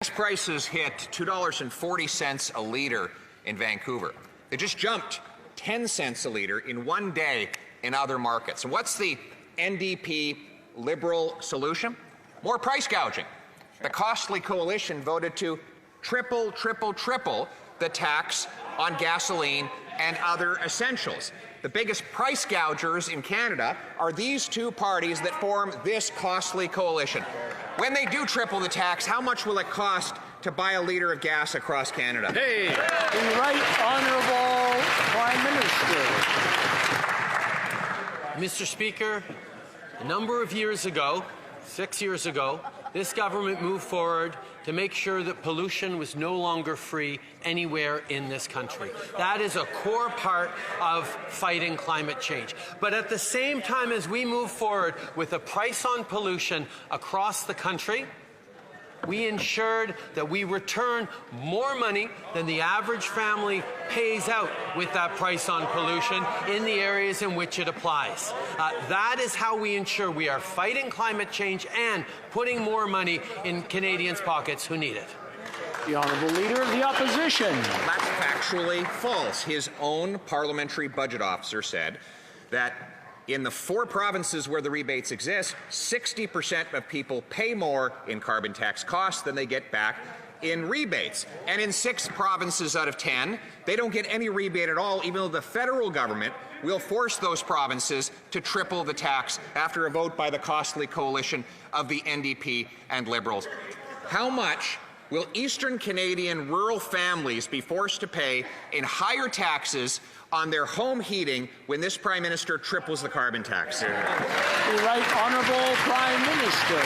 Gas prices hit $2.40 a litre in Vancouver. They just jumped 10 cents a litre in one day in other markets. And what's the NDP Liberal solution? More price gouging. The costly coalition voted to triple the tax on gasoline and other essentials. The biggest price gougers in Canada are these two parties that form this costly coalition. When they do triple the tax, how much will it cost to buy a litre of gas across Canada? Hey. The Right Honourable Prime Minister. Mr. Speaker, a number of years ago, 6 years ago, this government moved forward to make sure that pollution was no longer free anywhere in this country. That is a core part of fighting climate change. But at the same time as we move forward with a price on pollution across the country, we ensured that we return more money than the average family pays out with that price on pollution in the areas in which it applies. That is how we ensure we are fighting climate change and putting more money in Canadians' pockets who need it. The Honourable Leader of the Opposition. That's factually false. His own parliamentary budget officer said that in the 4 provinces where the rebates exist, 60% of people pay more in carbon tax costs than they get back in rebates. And in 6 provinces out of 10, they don't get any rebate at all, even though the federal government will force those provinces to triple the tax after a vote by the costly coalition of the NDP and Liberals. How much will Eastern Canadian rural families be forced to pay in higher taxes on their home heating when this Prime Minister triples the carbon tax? The Right Honourable Prime Minister.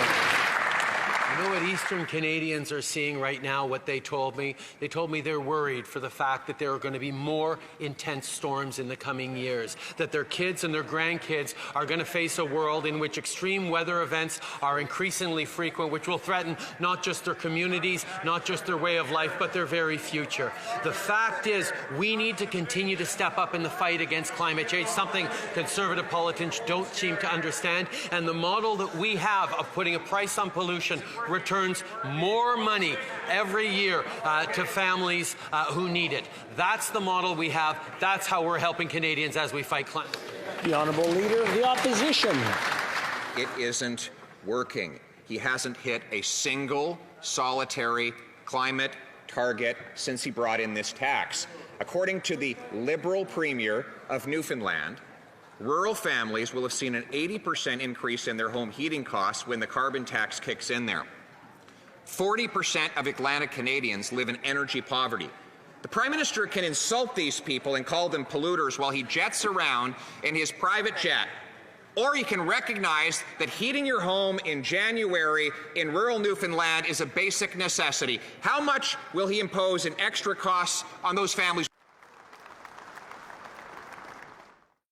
You know what Eastern Canadians are seeing right now, what they told me? They told me they're worried for the fact that there are going to be more intense storms in the coming years, that their kids and their grandkids are going to face a world in which extreme weather events are increasingly frequent, which will threaten not just their communities, not just their way of life, but their very future. The fact is, we need to continue to step up in the fight against climate change, something Conservative politicians don't seem to understand, and the model that we have of putting a price on pollution returns more money every year to families who need it. That's the model we have. That's how we're helping Canadians as we fight climate. The Honourable Leader of the Opposition. It isn't working. He hasn't hit a single solitary climate target since he brought in this tax. According to the Liberal Premier of Newfoundland, rural families will have seen an 80% increase in their home heating costs when the carbon tax kicks in there. 40% of Atlantic Canadians live in energy poverty. The Prime Minister can insult these people and call them polluters while he jets around in his private jet. Or he can recognize that heating your home in January in rural Newfoundland is a basic necessity. How much will he impose in extra costs on those families?